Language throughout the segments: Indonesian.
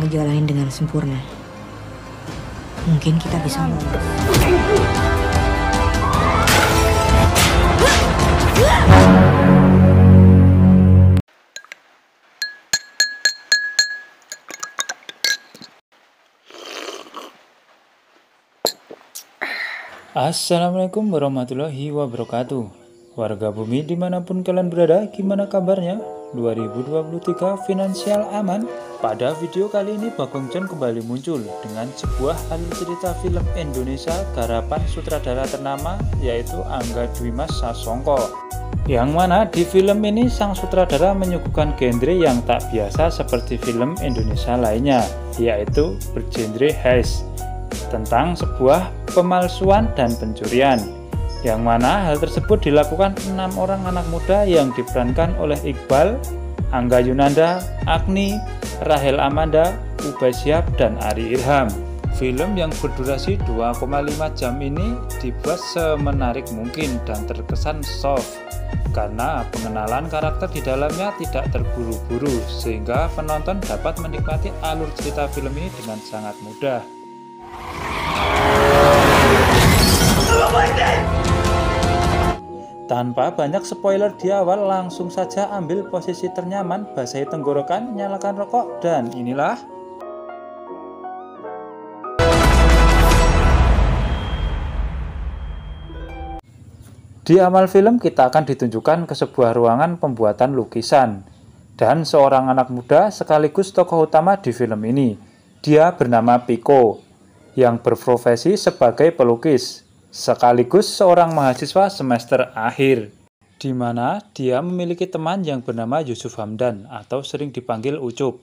kamu jalanin dengan sempurna. Mungkin kita bisa ngobrol. Assalamualaikum warahmatullahi wabarakatuh. Warga bumi dimanapun kalian berada, gimana kabarnya? 2023 finansial aman? Pada video kali ini Bagong John kembali muncul dengan sebuah alur cerita film Indonesia garapan sutradara ternama yaitu Angga Dwi Mas Sasongko. Yang mana di film ini sang sutradara menyuguhkan genre yang tak biasa seperti film Indonesia lainnya, yaitu bergenre heist, tentang sebuah pemalsuan dan pencurian, yang mana hal tersebut dilakukan 6 orang anak muda yang diperankan oleh Iqbal, Angga Yunanda, Agni, Rahel Amanda, Ubasyap, dan Ari Irham. Film yang berdurasi 2,5 jam ini dibuat semenarik mungkin dan terkesan soft karena pengenalan karakter di dalamnya tidak terburu-buru, sehingga penonton dapat menikmati alur cerita film ini dengan sangat mudah. Tanpa banyak spoiler di awal, langsung saja ambil posisi ternyaman, basahi tenggorokan, nyalakan rokok, dan inilah di awal film kita akan ditunjukkan ke sebuah ruangan pembuatan lukisan dan seorang anak muda sekaligus tokoh utama di film ini. Dia bernama Piko yang berprofesi sebagai pelukis sekaligus seorang mahasiswa semester akhir, di mana dia memiliki teman yang bernama Yusuf Hamdan atau sering dipanggil Ucup.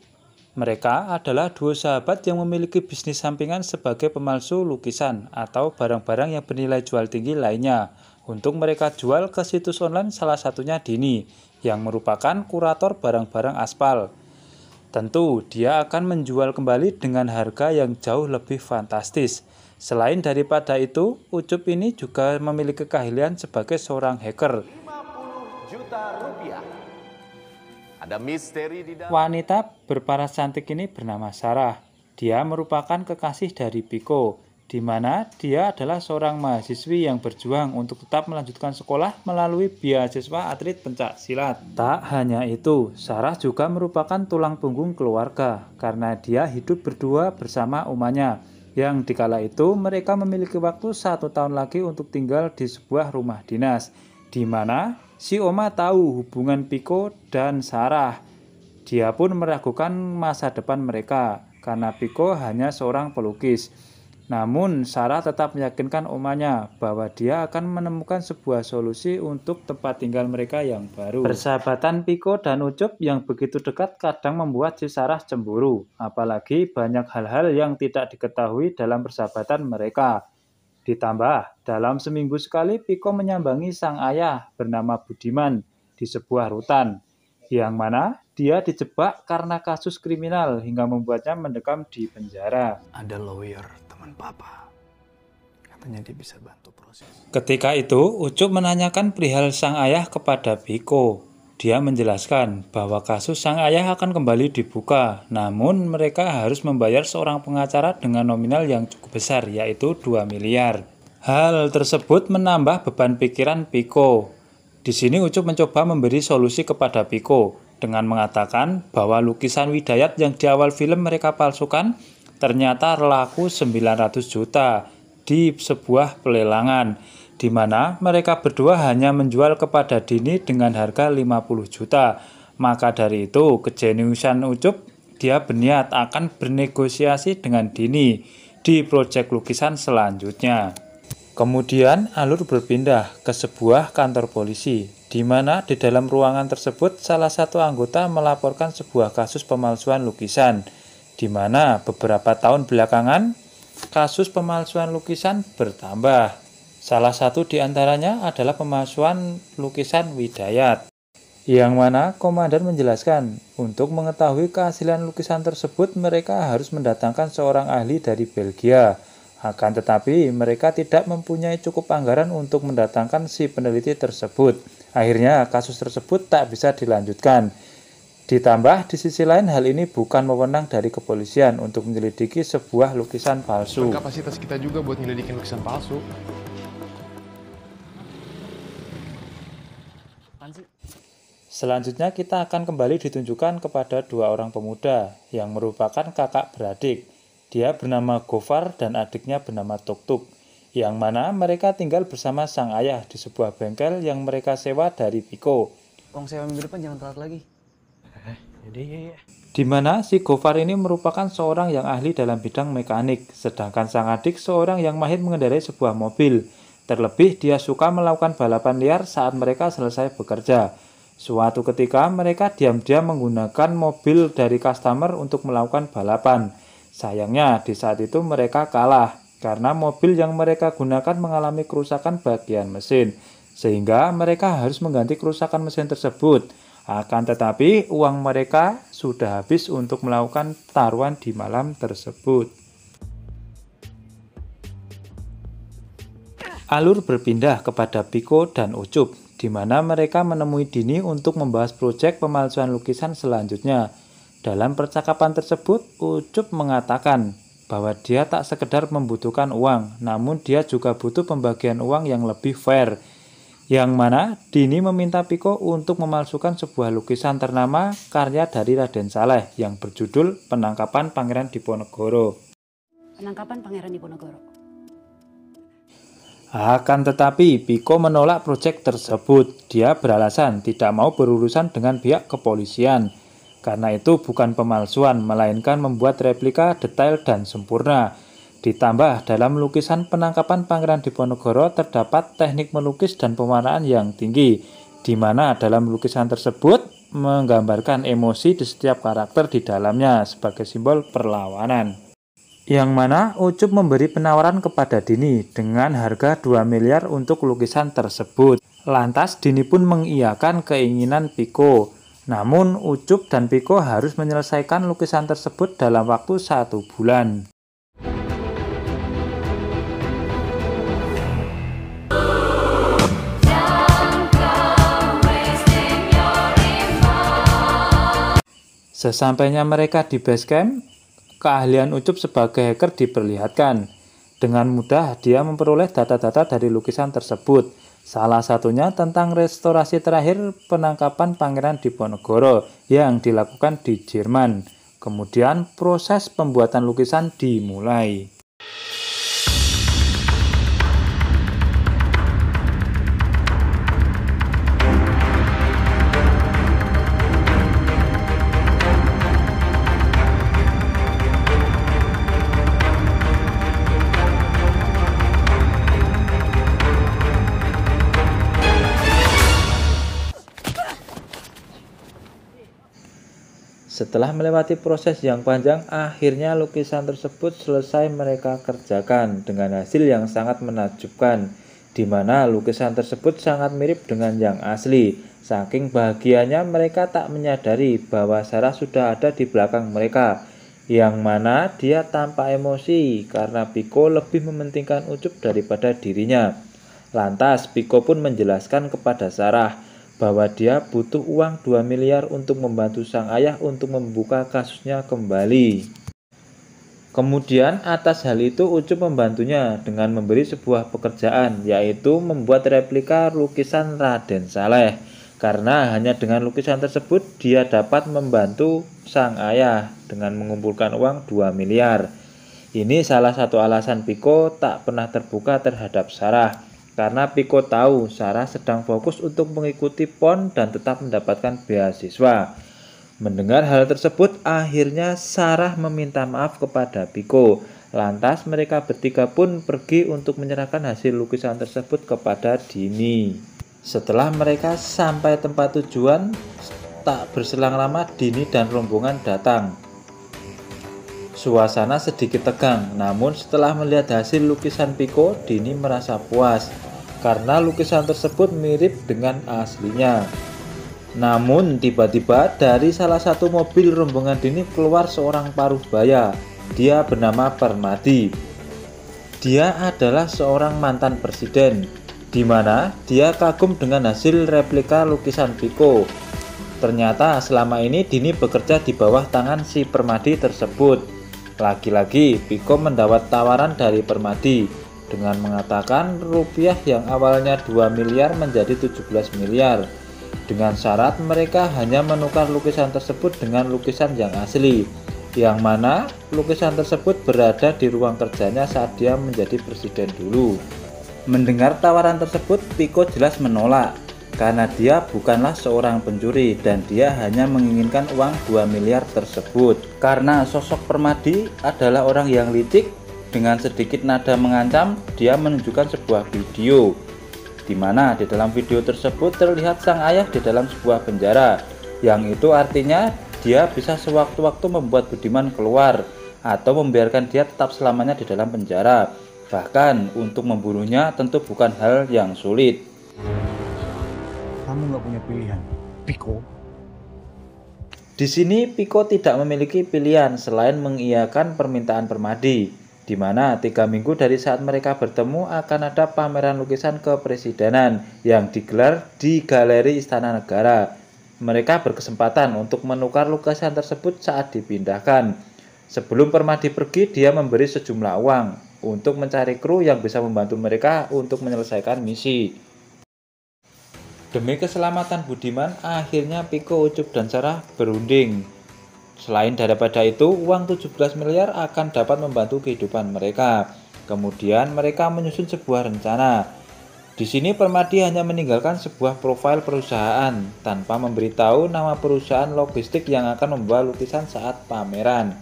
Mereka adalah dua sahabat yang memiliki bisnis sampingan sebagai pemalsu lukisan atau barang-barang yang bernilai jual tinggi lainnya untuk mereka jual ke situs online, salah satunya Dini yang merupakan kurator barang-barang aspal. Tentu dia akan menjual kembali dengan harga yang jauh lebih fantastis. Selain daripada itu, Ucup ini juga memiliki keahlian sebagai seorang hacker. 50 juta rupiah. Ada misteri di dalam. Wanita berparas cantik ini bernama Sarah. Dia merupakan kekasih dari Piko, di mana dia adalah seorang mahasiswi yang berjuang untuk tetap melanjutkan sekolah melalui beasiswa atlet pencak silat. Tak hanya itu, Sarah juga merupakan tulang punggung keluarga karena dia hidup berdua bersama omanya, yang dikala itu mereka memiliki waktu 1 tahun lagi untuk tinggal di sebuah rumah dinas, di mana si Oma tahu hubungan Piko dan Sarah. Dia pun meragukan masa depan mereka karena Piko hanya seorang pelukis. Namun Sarah tetap meyakinkan omanya bahwa dia akan menemukan sebuah solusi untuk tempat tinggal mereka yang baru. Persahabatan Piko dan Ucup yang begitu dekat kadang membuat si Sarah cemburu, apalagi banyak hal-hal yang tidak diketahui dalam persahabatan mereka. Ditambah, dalam seminggu sekali Piko menyambangi sang ayah bernama Budiman di sebuah rutan, yang mana dia dijebak karena kasus kriminal hingga membuatnya mendekam di penjara. Ada lawyer teman papa, katanya dia bisa bantu proses. Ketika itu, Ucup menanyakan perihal sang ayah kepada Piko. Dia menjelaskan bahwa kasus sang ayah akan kembali dibuka, namun mereka harus membayar seorang pengacara dengan nominal yang cukup besar, yaitu 2 miliar. Hal tersebut menambah beban pikiran Piko. Di sini Ucup mencoba memberi solusi kepada Piko dengan mengatakan bahwa lukisan Widayat yang di awal film mereka palsukan ternyata laku 900 juta di sebuah pelelangan, di mana mereka berdua hanya menjual kepada Dini dengan harga 50 juta. Maka dari itu, kejeniusan Ucup, dia berniat akan bernegosiasi dengan Dini di proyek lukisan selanjutnya. Kemudian alur berpindah ke sebuah kantor polisi, di mana di dalam ruangan tersebut salah satu anggota melaporkan sebuah kasus pemalsuan lukisan, di mana beberapa tahun belakangan kasus pemalsuan lukisan bertambah. Salah satu di antaranya adalah pemalsuan lukisan Widayat, yang mana komandan menjelaskan untuk mengetahui keaslian lukisan tersebut mereka harus mendatangkan seorang ahli dari Belgia. Akan tetapi mereka tidak mempunyai cukup anggaran untuk mendatangkan si peneliti tersebut. Akhirnya kasus tersebut tak bisa dilanjutkan. Ditambah di sisi lain hal ini bukan wewenang dari kepolisian untuk menyelidiki sebuah lukisan palsu. Kapasitas kita juga buat nyelidikin lukisan palsu. Selanjutnya kita akan kembali ditunjukkan kepada dua orang pemuda yang merupakan kakak beradik. Dia bernama Gofar dan adiknya bernama Tuktuk, yang mana mereka tinggal bersama sang ayah di sebuah bengkel yang mereka sewa dari Piko. Uang sewa minggu depan jangan telat lagi. Jadi Di mana si Gofar ini merupakan seorang yang ahli dalam bidang mekanik, sedangkan sang adik seorang yang mahir mengendarai sebuah mobil. Terlebih dia suka melakukan balapan liar saat mereka selesai bekerja. Suatu ketika mereka diam-diam menggunakan mobil dari customer untuk melakukan balapan. Sayangnya di saat itu mereka kalah karena mobil yang mereka gunakan mengalami kerusakan bagian mesin, sehingga mereka harus mengganti kerusakan mesin tersebut. Akan tetapi uang mereka sudah habis untuk melakukan taruhan di malam tersebut. Alur berpindah kepada Piko dan Ucup, di mana mereka menemui Dini untuk membahas proyek pemalsuan lukisan selanjutnya. Dalam percakapan tersebut, Ucup mengatakan bahwa dia tak sekedar membutuhkan uang, namun dia juga butuh pembagian uang yang lebih fair. Yang mana Dini meminta Piko untuk memalsukan sebuah lukisan ternama karya dari Raden Saleh yang berjudul Penangkapan Pangeran Diponegoro. Penangkapan Pangeran Diponegoro. Akan tetapi Piko menolak proyek tersebut. Dia beralasan tidak mau berurusan dengan pihak kepolisian. Karena itu bukan pemalsuan, melainkan membuat replika detail dan sempurna. Ditambah dalam lukisan Penangkapan Pangeran Diponegoro terdapat teknik melukis dan pewarnaan yang tinggi, di mana dalam lukisan tersebut menggambarkan emosi di setiap karakter di dalamnya sebagai simbol perlawanan. Yang mana Ucup memberi penawaran kepada Dini dengan harga 2 miliar untuk lukisan tersebut. Lantas Dini pun mengiyakan keinginan Piko. Namun Ucup dan Piko harus menyelesaikan lukisan tersebut dalam waktu 1 bulan. Sesampainya mereka di base camp, keahlian Ucup sebagai hacker diperlihatkan. Dengan mudah dia memperoleh data-data dari lukisan tersebut. Salah satunya tentang restorasi terakhir penangkapan Pangeran Diponegoro yang dilakukan di Jerman. Kemudian proses pembuatan lukisan dimulai. Setelah melewati proses yang panjang, akhirnya lukisan tersebut selesai mereka kerjakan dengan hasil yang sangat menakjubkan, di mana lukisan tersebut sangat mirip dengan yang asli. Saking bahagianya mereka tak menyadari bahwa Sarah sudah ada di belakang mereka, yang mana dia tampak emosi karena Piko lebih mementingkan Ucup daripada dirinya. Lantas Piko pun menjelaskan kepada Sarah bahwa dia butuh uang 2 miliar untuk membantu sang ayah untuk membuka kasusnya kembali. Kemudian atas hal itu Ucup membantunya dengan memberi sebuah pekerjaan, yaitu membuat replika lukisan Raden Saleh. Karena hanya dengan lukisan tersebut dia dapat membantu sang ayah dengan mengumpulkan uang 2 miliar. Ini salah satu alasan Piko tak pernah terbuka terhadap Sarah. Karena Piko tahu Sarah sedang fokus untuk mengikuti PON dan tetap mendapatkan beasiswa. Mendengar hal tersebut, akhirnya Sarah meminta maaf kepada Piko. Lantas mereka bertiga pun pergi untuk menyerahkan hasil lukisan tersebut kepada Dini. Setelah mereka sampai tempat tujuan, tak berselang lama Dini dan rombongan datang. Suasana sedikit tegang, namun setelah melihat hasil lukisan Piko, Dini merasa puas karena lukisan tersebut mirip dengan aslinya. Namun tiba-tiba dari salah satu mobil rombongan Dini keluar seorang paruh baya. Dia bernama Permadi. Dia adalah seorang mantan presiden, di mana dia kagum dengan hasil replika lukisan Piko. Ternyata selama ini Dini bekerja di bawah tangan si Permadi tersebut. Lagi-lagi Piko mendapat tawaran dari Permadi dengan mengatakan rupiah yang awalnya 2 miliar menjadi 17 miliar. Dengan syarat mereka hanya menukar lukisan tersebut dengan lukisan yang asli, yang mana lukisan tersebut berada di ruang kerjanya saat dia menjadi presiden dulu. Mendengar tawaran tersebut, Piko jelas menolak karena dia bukanlah seorang pencuri dan dia hanya menginginkan uang 2 miliar tersebut. Karena sosok Permadi adalah orang yang licik, dengan sedikit nada mengancam, dia menunjukkan sebuah video di mana di dalam video tersebut terlihat sang ayah di dalam sebuah penjara, yang itu artinya dia bisa sewaktu-waktu membuat Budiman keluar atau membiarkan dia tetap selamanya di dalam penjara. Bahkan untuk membunuhnya tentu bukan hal yang sulit. Kamu nggak punya pilihan, Piko. Di sini Piko tidak memiliki pilihan selain mengiyakan permintaan Permadi, di mana 3 minggu dari saat mereka bertemu akan ada pameran lukisan kepresidenan yang digelar di Galeri Istana Negara. Mereka berkesempatan untuk menukar lukisan tersebut saat dipindahkan. Sebelum Permadi pergi, dia memberi sejumlah uang untuk mencari kru yang bisa membantu mereka untuk menyelesaikan misi. Demi keselamatan Budiman, akhirnya Piko, Ucup, dan Sarah berunding. Selain daripada itu, uang 17 miliar akan dapat membantu kehidupan mereka. Kemudian mereka menyusun sebuah rencana. Di sini Permadi hanya meninggalkan sebuah profil perusahaan tanpa memberitahu nama perusahaan logistik yang akan membawa lukisan saat pameran.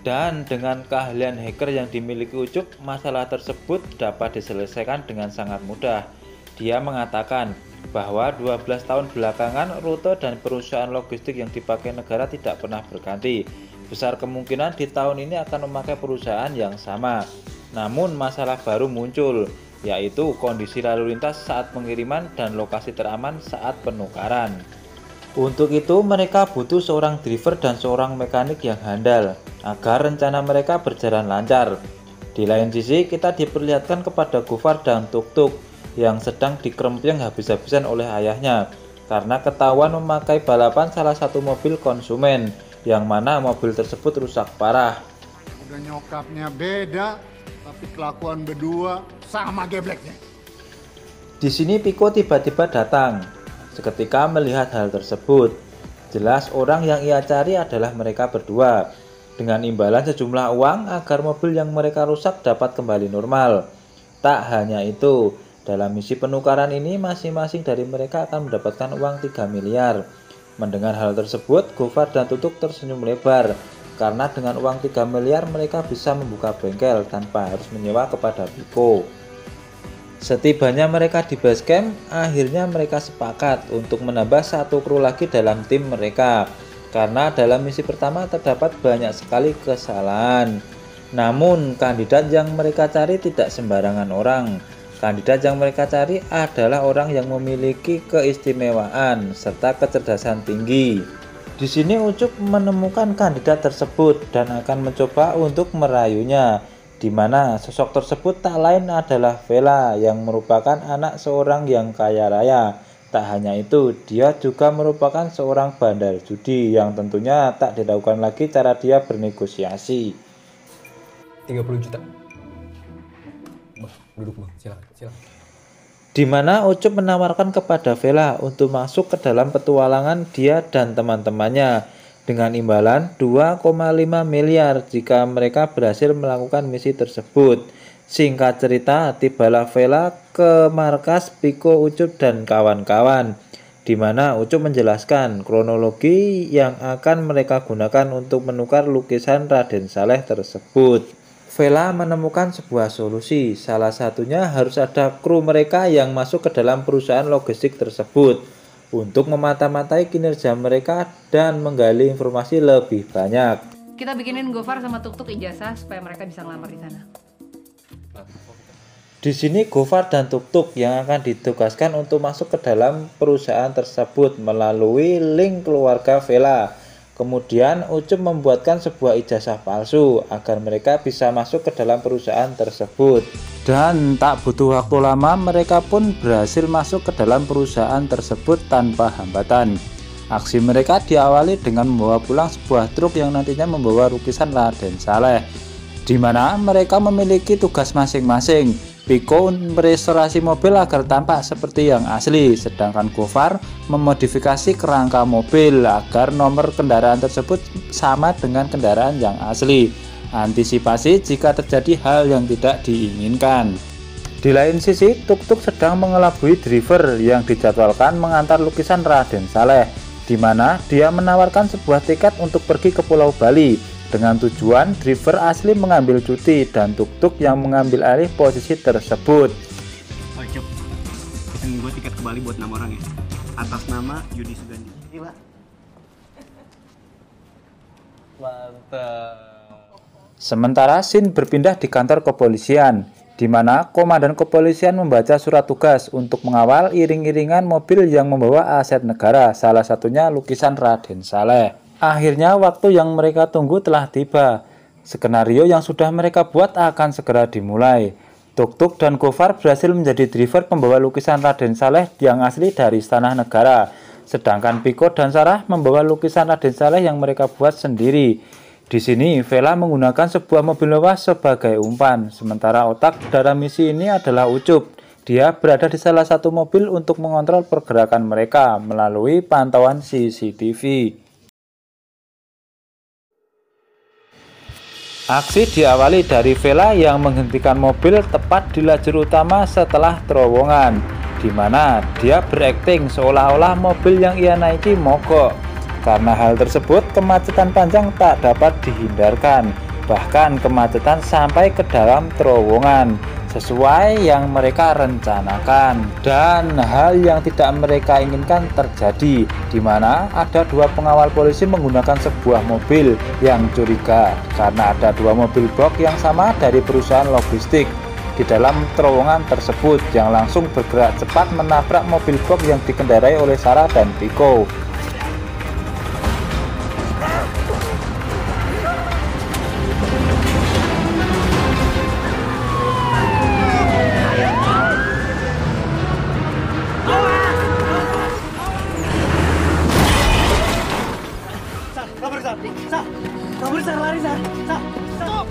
Dan dengan keahlian hacker yang dimiliki Ucup, masalah tersebut dapat diselesaikan dengan sangat mudah. Dia mengatakan bahwa 12 tahun belakangan rute dan perusahaan logistik yang dipakai negara tidak pernah berganti. Besar kemungkinan di tahun ini akan memakai perusahaan yang sama. Namun masalah baru muncul, yaitu kondisi lalu lintas saat pengiriman dan lokasi teraman saat penukaran. Untuk itu mereka butuh seorang driver dan seorang mekanik yang handal agar rencana mereka berjalan lancar. Di lain sisi kita diperlihatkan kepada Gofar dan Tuk-Tuk yang sedang dikerempeng habis-habisan oleh ayahnya karena ketahuan memakai balapan salah satu mobil konsumen, yang mana mobil tersebut rusak parah. Udah nyokapnya beda, tapi kelakuan berdua sama gebleknya. Di sini Piko tiba-tiba datang. Seketika melihat hal tersebut, jelas orang yang ia cari adalah mereka berdua, dengan imbalan sejumlah uang agar mobil yang mereka rusak dapat kembali normal. Tak hanya itu, dalam misi penukaran ini masing-masing dari mereka akan mendapatkan uang 3 miliar. Mendengar hal tersebut, Gofar dan Tutuk tersenyum lebar, karena dengan uang 3 miliar mereka bisa membuka bengkel tanpa harus menyewa kepada Piko. Setibanya mereka di base camp, akhirnya mereka sepakat untuk menambah 1 kru lagi dalam tim mereka, karena dalam misi pertama terdapat banyak sekali kesalahan. Namun kandidat yang mereka cari tidak sembarangan orang. Kandidat yang mereka cari adalah orang yang memiliki keistimewaan serta kecerdasan tinggi. Di sini Ucup menemukan kandidat tersebut dan akan mencoba untuk merayunya, di mana sosok tersebut tak lain adalah Vela yang merupakan anak seorang yang kaya raya. Tak hanya itu, dia juga merupakan seorang bandar judi yang tentunya tak diragukan lagi cara dia bernegosiasi. 30 juta. Duduk bang, silakan. Di mana Ucup menawarkan kepada Vela untuk masuk ke dalam petualangan dia dan teman-temannya dengan imbalan 2,5 miliar jika mereka berhasil melakukan misi tersebut. Singkat cerita, tibalah Vela ke markas Piko, Ucup, dan kawan-kawan, di mana Ucup menjelaskan kronologi yang akan mereka gunakan untuk menukar lukisan Raden Saleh tersebut. Vela menemukan sebuah solusi, salah satunya harus ada kru mereka yang masuk ke dalam perusahaan logistik tersebut untuk memata-matai kinerja mereka dan menggali informasi lebih banyak. Kita bikinin Gofar sama Tuk-Tuk ijazah supaya mereka bisa ngelamar di sana. Di sini Gofar dan Tuk-Tuk yang akan ditugaskan untuk masuk ke dalam perusahaan tersebut melalui link keluarga Vela. Kemudian Ucup membuatkan sebuah ijazah palsu agar mereka bisa masuk ke dalam perusahaan tersebut. Dan tak butuh waktu lama mereka pun berhasil masuk ke dalam perusahaan tersebut tanpa hambatan. Aksi mereka diawali dengan membawa pulang sebuah truk yang nantinya membawa lukisan Raden Saleh, di mana mereka memiliki tugas masing-masing. Piko merestorasi mobil agar tampak seperti yang asli, sedangkan Gofar memodifikasi kerangka mobil agar nomor kendaraan tersebut sama dengan kendaraan yang asli. Antisipasi jika terjadi hal yang tidak diinginkan. Di lain sisi, Tuk-Tuk sedang mengelabui driver yang dijadwalkan mengantar lukisan Raden Saleh, di mana dia menawarkan sebuah tiket untuk pergi ke Pulau Bali. Dengan tujuan driver asli mengambil cuti dan Tuk-Tuk yang mengambil alih posisi tersebut. Oh, Cep, pesen gue tiket ke Bali buat 6 orang ya, atas nama Yudi Sugandi. Gila. Mantap. Sementara scene berpindah di kantor kepolisian, di mana komandan kepolisian membaca surat tugas untuk mengawal iring-iringan mobil yang membawa aset negara, salah satunya lukisan Raden Saleh. Akhirnya waktu yang mereka tunggu telah tiba. Skenario yang sudah mereka buat akan segera dimulai. Tuk-Tuk dan Gofar berhasil menjadi driver pembawa lukisan Raden Saleh yang asli dari Istana Negara. Sedangkan Piko dan Sarah membawa lukisan Raden Saleh yang mereka buat sendiri. Di sini Vela menggunakan sebuah mobil mewah sebagai umpan. Sementara otak dalam misi ini adalah Ucup. Dia berada di salah satu mobil untuk mengontrol pergerakan mereka melalui pantauan CCTV. Aksi diawali dari Vela yang menghentikan mobil tepat di lajur utama setelah terowongan, di mana dia berakting seolah-olah mobil yang ia naiki mogok. Karena hal tersebut, kemacetan panjang tak dapat dihindarkan, bahkan kemacetan sampai ke dalam terowongan, sesuai yang mereka rencanakan. Dan hal yang tidak mereka inginkan terjadi, di mana ada dua pengawal polisi menggunakan sebuah mobil yang curiga karena ada dua mobil box yang sama dari perusahaan logistik di dalam terowongan tersebut yang langsung bergerak cepat menabrak mobil box yang dikendarai oleh Sarah dan Piko. Kabur, lari, Sa. Stop.